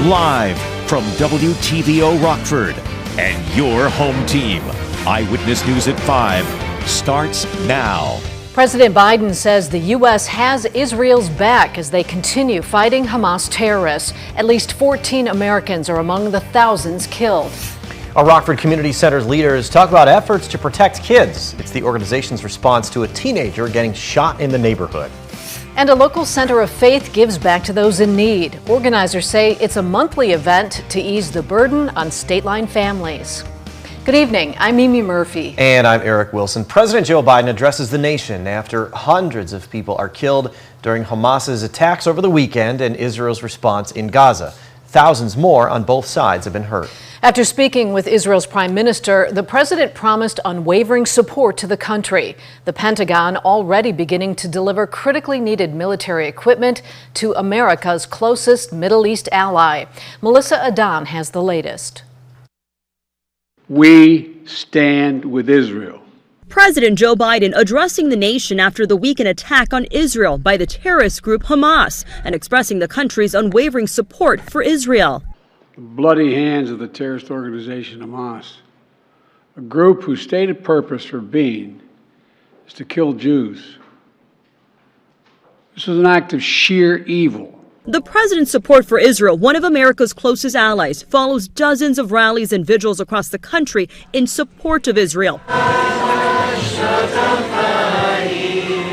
Live from WTVO Rockford and your home team. Eyewitness News at 5 starts now. President Biden says the U.S. has Israel's back as they continue fighting Hamas terrorists. At least 14 Americans are among the thousands killed. Our Rockford Community Center's leaders talk about efforts to protect kids. It's the organization's response to a teenager getting shot in the neighborhood. And a local center of faith gives back to those in need. Organizers say it's a monthly event to ease the burden on state-line families. Good evening, I'm Mimi Murphy. And I'm Eric Wilson. President Joe Biden addresses the nation after hundreds of people are killed during Hamas's attacks over the weekend and Israel's response in Gaza. Thousands more on both sides have been hurt. After speaking with Israel's prime minister, the president promised unwavering support to the country. The Pentagon already beginning to deliver critically needed military equipment to America's closest Middle East ally. Melissa Adan has the latest. We stand with Israel. President Joe Biden addressing the nation after the weekend attack on Israel by the terrorist group Hamas and expressing the country's unwavering support for Israel. The bloody hands of the terrorist organization Hamas, a group whose stated purpose for being is to kill Jews. This was an act of sheer evil. The president's support for Israel, one of America's closest allies, follows dozens of rallies and vigils across the country in support of Israel.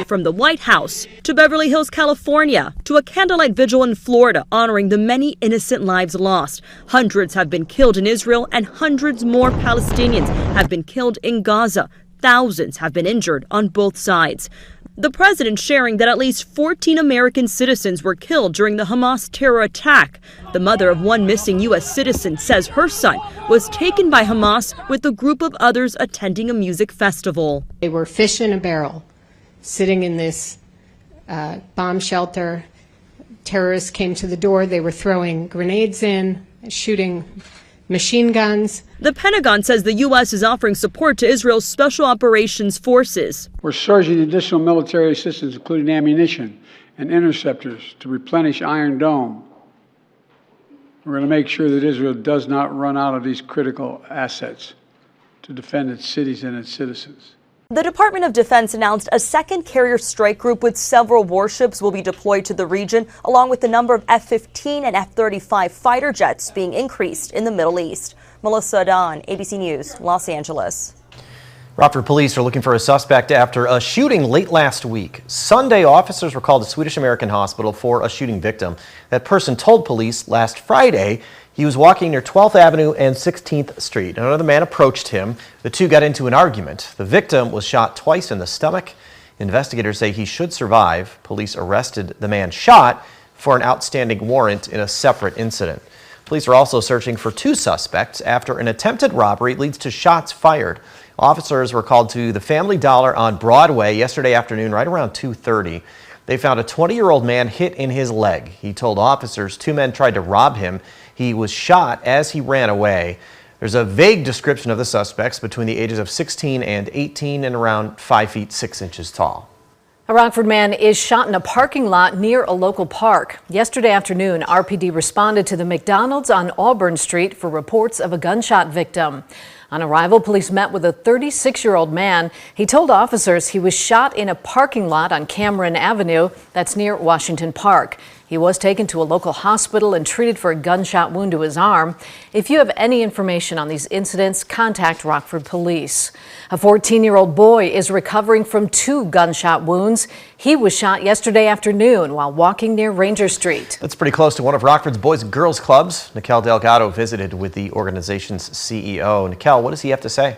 From the White House to Beverly Hills, California, to a candlelight vigil in Florida honoring the many innocent lives lost. Hundreds have been killed in Israel and hundreds more Palestinians have been killed in Gaza. Thousands have been injured on both sides. The president sharing that at least 14 American citizens were killed during the Hamas terror attack. The mother of one missing U.S. citizen says her son was taken by Hamas with a group of others attending a music festival. They were fish in a barrel, sitting in this bomb shelter. Terrorists came to the door. They were throwing grenades in, shooting machine guns. The Pentagon says the U.S. is offering support to Israel's Special Operations Forces. We're surging additional military assistance, including ammunition and interceptors, to replenish Iron Dome. We're going to make sure that Israel does not run out of these critical assets to defend its cities and its citizens. The Department of Defense announced a second carrier strike group with several warships will be deployed to the region, along with the number of F-15 and F-35 fighter jets being increased in the Middle East. Melissa Adan, ABC News, Los Angeles. Rockford police are looking for a suspect after a shooting late last week. Sunday, officers were called to Swedish American Hospital for a shooting victim. That person told police last Friday he was walking near 12th Avenue and 16th Street. Another man approached him. The two got into an argument. The victim was shot twice in the stomach. Investigators say he should survive. Police arrested the man shot for an outstanding warrant in a separate incident. Police are also searching for two suspects after an attempted robbery leads to shots fired. Officers were called to the Family Dollar on Broadway yesterday afternoon, right around 2:30. They found a 20-year-old man hit in his leg. He told officers two men tried to rob him. He was shot as he ran away. There's a vague description of the suspects between the ages of 16 and 18 and around 5 feet 6 inches tall. A Rockford man is shot in a parking lot near a local park. Yesterday afternoon, RPD responded to the McDonald's on Auburn Street for reports of a gunshot victim. On arrival, police met with a 36-year-old man. He told officers he was shot in a parking lot on Cameron Avenue, that's near Washington Park. He was taken to a local hospital and treated for a gunshot wound to his arm. If you have any information on these incidents, contact Rockford Police. A 14-year-old boy is recovering from 2 gunshot wounds. He was shot yesterday afternoon while walking near Ranger Street. That's pretty close to one of Rockford's Boys and Girls Clubs. Nikel Delgado visited with the organization's CEO. Nikel, what does he have to say?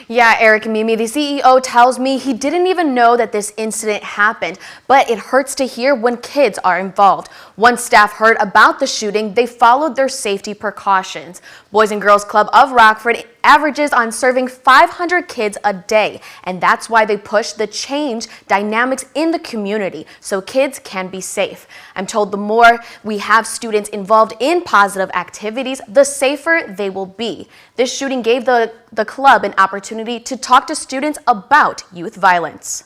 Yeah, Eric and Mimi, the CEO tells me he didn't even know that this incident happened, but it hurts to hear when kids are involved. Once staff heard about the shooting, they followed their safety precautions. Boys and Girls Club of Rockford averages on serving 500 kids a day, and that's why they push the change dynamics in the community so kids can be safe. I'm told the more we have students involved in positive activities, the safer they will be. This shooting gave the club an opportunity to talk to students about youth violence.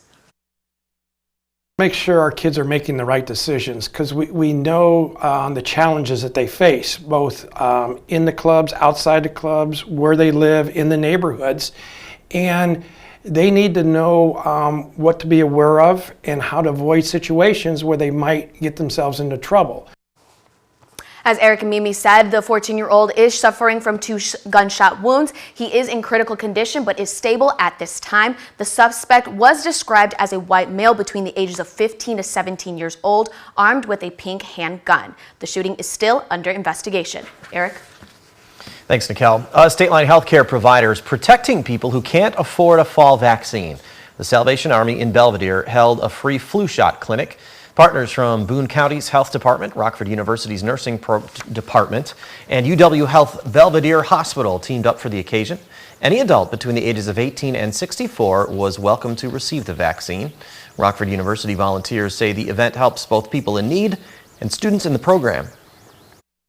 Make sure our kids are making the right decisions, because we know the challenges that they face, both in the clubs, outside the clubs, where they live, in the neighborhoods. And they need to know what to be aware of and how to avoid situations where they might get themselves into trouble. As Eric and Mimi said, the 14-year-old is suffering from 2 gunshot wounds. He is in critical condition but is stable at this time. The suspect was described as a white male between the ages of 15 to 17 years old, armed with a pink handgun. The shooting is still under investigation. Eric? Thanks, Nicole. State Line Healthcare providers protecting people who can't afford a fall vaccine. The Salvation Army in Belvedere held a free flu shot clinic. Partners from Boone County's Health Department, Rockford University's Nursing Department, and UW Health Belvedere Hospital teamed up for the occasion. Any adult between the ages of 18 and 64 was welcome to receive the vaccine. Rockford University volunteers say the event helps both people in need and students in the program.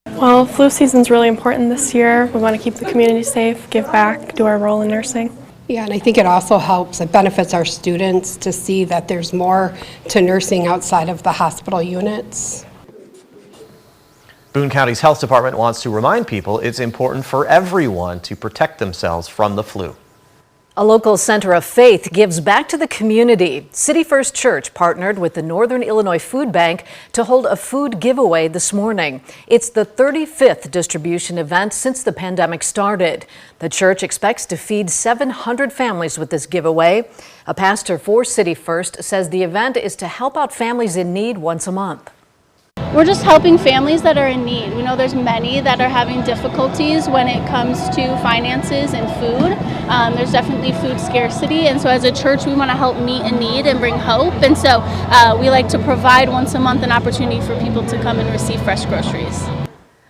Well, flu season's really important this year. We want to keep the community safe, give back, do our role in nursing. Yeah, and I think it also helps, it benefits our students to see that there's more to nursing outside of the hospital units. Boone County's Health Department wants to remind people it's important for everyone to protect themselves from the flu. A local center of faith gives back to the community. City First Church partnered with the Northern Illinois Food Bank to hold a food giveaway this morning. It's the 35th distribution event since the pandemic started. The church expects to feed 700 families with this giveaway. A pastor for City First says the event is to help out families in need once a month. We're just helping families that are in need. We know there's many that are having difficulties when it comes to finances and food. There's definitely food scarcity, and so as a church we want to help meet a need and bring hope, and so we like to provide once a month an opportunity for people to come and receive fresh groceries.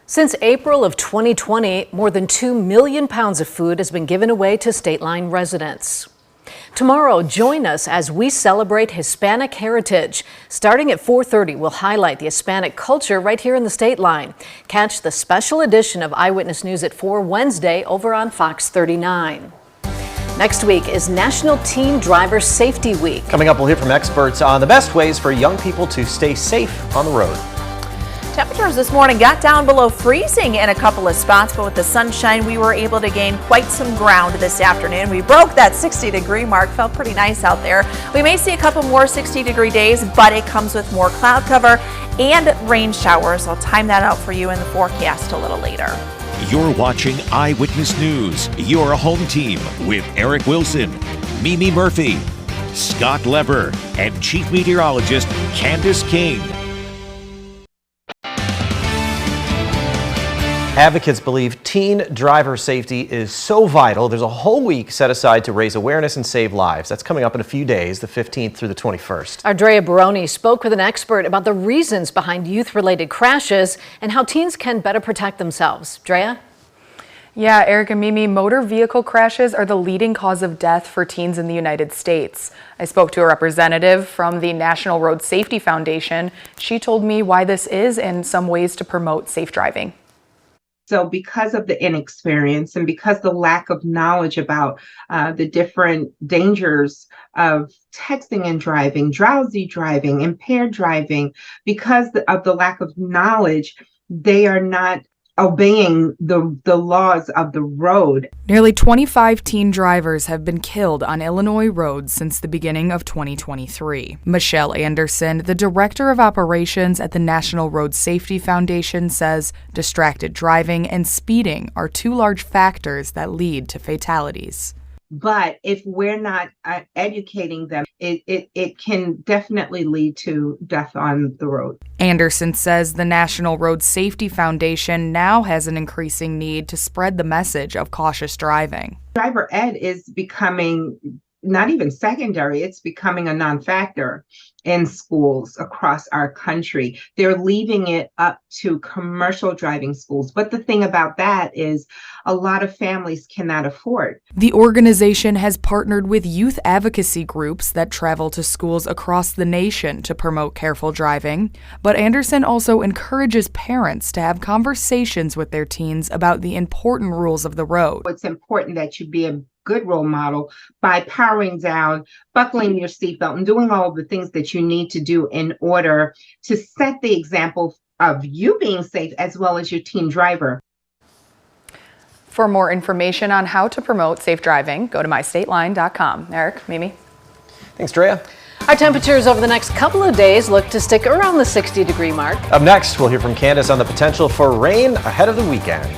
Since April of 2020, more than 2 million pounds of food has been given away to State Line residents. Tomorrow, join us as we celebrate Hispanic heritage. Starting at 4:30, we'll highlight the Hispanic culture right here in the State Line. Catch the special edition of Eyewitness News at 4 Wednesday over on Fox 39. Next week is National Teen Driver Safety Week. Coming up, we'll hear from experts on the best ways for young people to stay safe on the road. Temperatures this morning got down below freezing in a couple of spots, but with the sunshine, we were able to gain quite some ground this afternoon. We broke that 60-degree mark, felt pretty nice out there. We may see a couple more 60-degree days, but it comes with more cloud cover and rain showers. I'll time that out for you in the forecast a little later. You're watching Eyewitness News, your home team with Eric Wilson, Mimi Murphy, Scott Lever, and Chief Meteorologist Candace King. Advocates believe teen driver safety is so vital, there's a whole week set aside to raise awareness and save lives. That's coming up in a few days, the 15th through the 21st. Our Drea Baroni spoke with an expert about the reasons behind youth-related crashes and how teens can better protect themselves. Drea? Yeah, Eric and Mimi, motor vehicle crashes are the leading cause of death for teens in the United States. I spoke to a representative from the National Road Safety Foundation. She told me why this is and some ways to promote safe driving. So because of the inexperience and because the lack of knowledge about the different dangers of texting and driving, drowsy driving, impaired driving, because of the lack of knowledge, they are not obeying the laws of the road. Nearly 25 teen drivers have been killed on Illinois roads since the beginning of 2023. Michelle Anderson, the director of operations at the National Road Safety Foundation, says distracted driving and speeding are 2 large factors that lead to fatalities. But if we're not educating them, it can definitely lead to death on the road. Anderson says the National Road Safety Foundation now has an increasing need to spread the message of cautious driving. Driver ed is becoming not even secondary, it's becoming a non-factor in schools across our country. They're leaving it up to commercial driving schools. But the thing about that is a lot of families cannot afford. The organization has partnered with youth advocacy groups that travel to schools across the nation to promote careful driving. But Anderson also encourages parents to have conversations with their teens about the important rules of the road. It's important that you be good role model by powering down, buckling your seatbelt, and doing all the things that you need to do in order to set the example of you being safe as well as your team driver. For more information on how to promote safe driving, go to mystateline.com. Eric, Mimi. Thanks, Drea. Our temperatures over the next couple of days look to stick around the 60-degree mark. Up next, we'll hear from Candace on the potential for rain ahead of the weekend.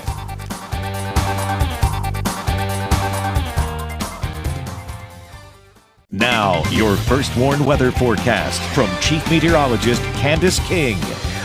Now, your first warned weather forecast from Chief Meteorologist Candace King.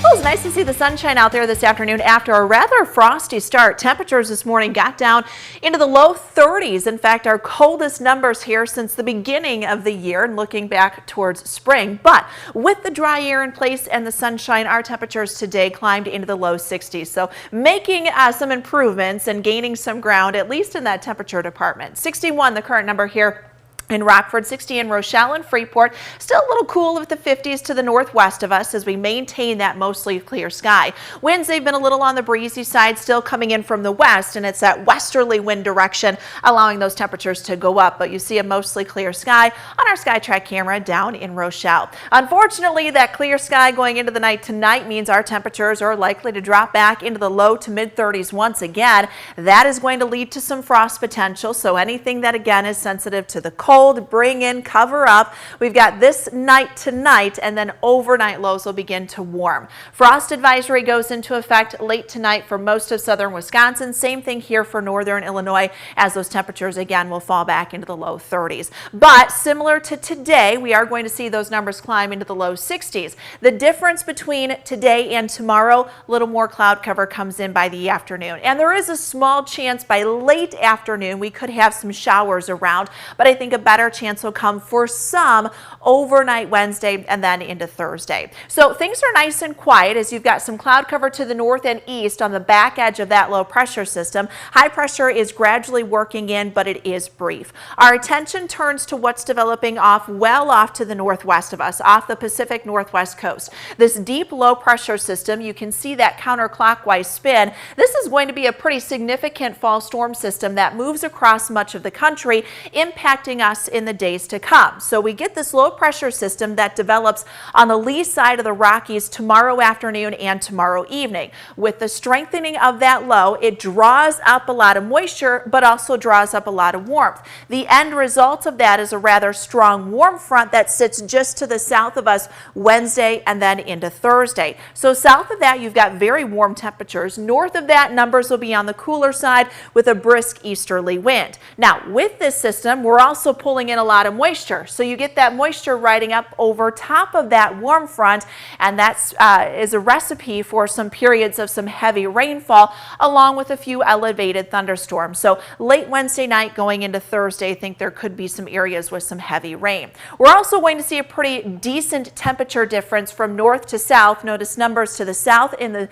Well, it's nice to see the sunshine out there this afternoon after a rather frosty start. Temperatures this morning got down into the low 30s. In fact, our coldest numbers here since the beginning of the year and looking back towards spring. But with the dry air in place and the sunshine, our temperatures today climbed into the low 60s. So making some improvements and gaining some ground, at least in that temperature department. 61, the current number here in Rockford, 60 in Rochelle and Freeport. Still a little cool with the 50s to the northwest of us as we maintain that mostly clear sky. Winds, they've been a little on the breezy side, still coming in from the west, and it's that westerly wind direction allowing those temperatures to go up. But you see a mostly clear sky on our SkyTrack camera down in Rochelle. Unfortunately, that clear sky going into the night tonight means our temperatures are likely to drop back into the low to mid 30s once again. That is going to lead to some frost potential. So anything that again is sensitive to the cold, bring in, cover up. We've got this night tonight, and then overnight lows will begin to warm. Frost advisory goes into effect late tonight for most of southern Wisconsin. Same thing here for northern Illinois, as those temperatures again will fall back into the low 30s. But similar to today, we are going to see those numbers climb into the low 60s. The difference between today and tomorrow, a little more cloud cover comes in by the afternoon. And there is a small chance by late afternoon we could have some showers around, but I think a better chance will come for some overnight Wednesday and then into Thursday. So things are nice and quiet as you've got some cloud cover to the north and east on the back edge of that low pressure system. High pressure is gradually working in, but it is brief. Our attention turns to what's developing well off to the northwest of us, off the Pacific Northwest coast. This deep low pressure system, you can see that counterclockwise spin. This is going to be a pretty significant fall storm system that moves across much of the country, impacting us in the days to come. So we get this low pressure system that develops on the lee side of the Rockies tomorrow afternoon and tomorrow evening. With the strengthening of that low, it draws up a lot of moisture, but also draws up a lot of warmth. The end result of that is a rather strong warm front that sits just to the south of us Wednesday and then into Thursday. So south of that, you've got very warm temperatures. North of that, numbers will be on the cooler side with a brisk easterly wind. Now, with this system, we're also pulling in a lot of moisture. So you get that moisture riding up over top of that warm front, and that is a recipe for some periods of some heavy rainfall along with a few elevated thunderstorms. So late Wednesday night going into Thursday, I think there could be some areas with some heavy rain. We're also going to see a pretty decent temperature difference from north to south. Notice numbers to the south in the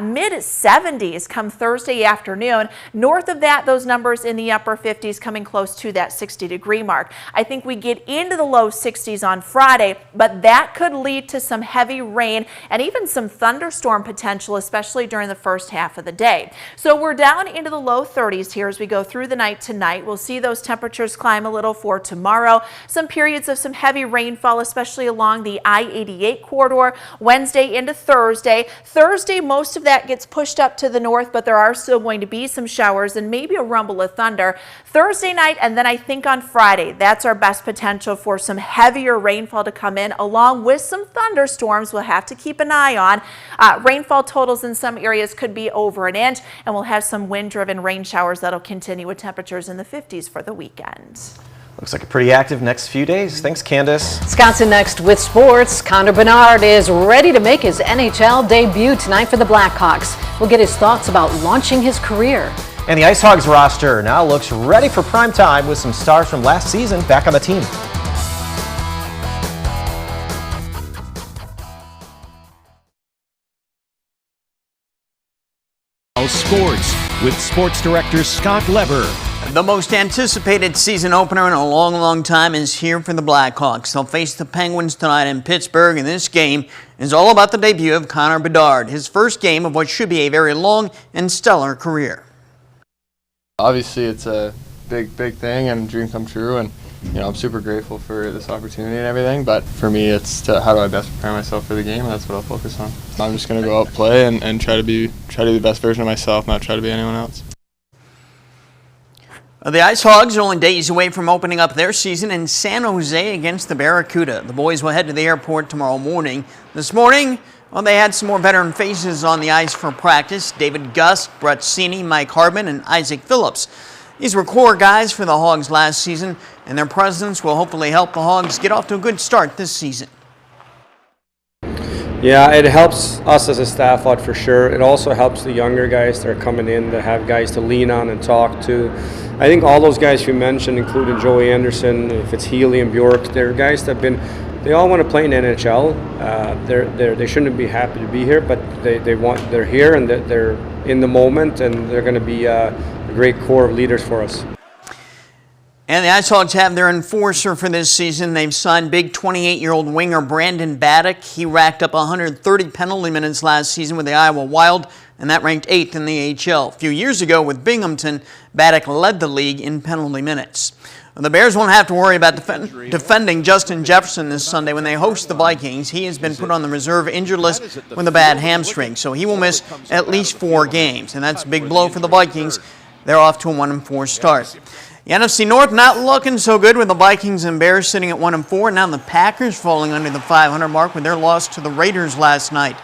mid 70s come Thursday afternoon. North of that, those numbers in the upper 50s coming close to that 60-degree mark. I think we get into the low 60s on Friday, but that could lead to some heavy rain and even some thunderstorm potential, especially during the first half of the day. So we're down into the low 30s here as we go through the night tonight. We'll see those temperatures climb a little for tomorrow. Some periods of some heavy rainfall, especially along the I-88 corridor, Wednesday into Thursday. Thursday, most of that gets pushed up to the north, but there are still going to be some showers and maybe a rumble of thunder. Thursday night, and then I think on Friday, that's our best potential for some heavier rainfall to come in, along with some thunderstorms we'll have to keep an eye on. Rainfall totals in some areas could be over an inch, and we'll have some wind-driven rain showers that'll continue with temperatures in the 50s for the weekend. Looks like a pretty active next few days. Thanks, Candace. Wisconsin next with sports. Connor Bedard is ready to make his NHL debut tonight for the Blackhawks. We'll get his thoughts about launching his career. And the Ice Hogs roster now looks ready for prime time with some stars from last season back on the team. Sports with sports director Scott Lever. The most anticipated season opener in a long time is here for the Blackhawks. They'll face the Penguins tonight in Pittsburgh, and this game is all about the debut of Connor Bedard, his first game of what should be a very long and stellar career. Obviously, it's a big thing and dream come true, and I'm super grateful for this opportunity and everything, but for me it's how do I best prepare myself for the game, and that's what I'll focus on. I'm just going to go out, play, and try to be the best version of myself, not try to be anyone else. The Ice Hogs are only days away from opening up their season in San Jose against the Barracuda. The boys will head to the airport tomorrow morning. This morning, they had some more veteran faces on the ice for practice. David Gust, Brett Cini, Mike Hardman, and Isaac Phillips. These were core guys for the Hogs last season, and their presence will hopefully help the Hogs get off to a good start this season. Yeah, it helps us as a staff out for sure. It also helps the younger guys that are coming in, that have guys to lean on and talk to. I think all those guys you mentioned, including Joey Anderson, if it's Healy and Bjork, they're guys that they all want to play in NHL. They shouldn't be happy to be here, but they're here and they're in the moment, and they're going to be a great core of leaders for us. And the Ice Hogs have their enforcer for this season. They've signed big 28-year-old winger Brandon Baddock. He racked up 130 penalty minutes last season with the Iowa Wild, and that ranked 8th in the AHL. A few years ago with Binghamton, Baddock led the league in penalty minutes. The Bears won't have to worry about defending Justin Jefferson this Sunday when they host the Vikings. He has been put on the reserve injured list with a bad hamstring, so he will miss at least 4 games, and that's a big blow for the Vikings. They're off to a 1-4 start. The NFC North not looking so good with the Vikings and Bears sitting at 1-4. Now the Packers falling under the 500 mark with their loss to the Raiders last night.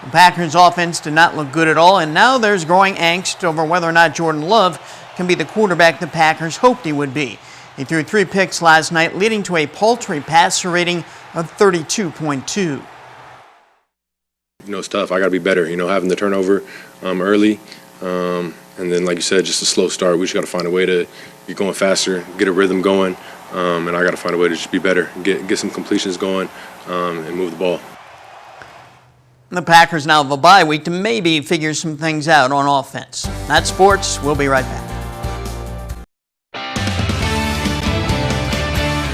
The Packers offense did not look good at all, and now there's growing angst over whether or not Jordan Love can be the quarterback the Packers hoped he would be. He threw 3 picks last night, leading to a paltry passer rating of 32.2. It's tough. I got to be better, having the turnover early. And then, like you said, just a slow start. We just got to find a way to get going faster, get a rhythm going, and I got to find a way to just be better, get some completions going, and move the ball. The Packers now have a bye week to maybe figure some things out on offense. That's sports. We'll be right back.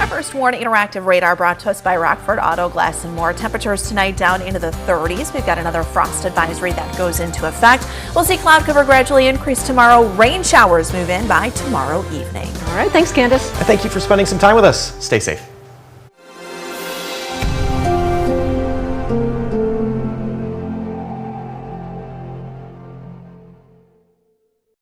First Warning Interactive Radar brought to us by Rockford Auto Glass and More. Temperatures tonight down into the 30s. We've got another frost advisory that goes into effect. We'll see cloud cover gradually increase tomorrow. Rain showers move in by tomorrow evening. All right, thanks, Candace. Thank you for spending some time with us. Stay safe.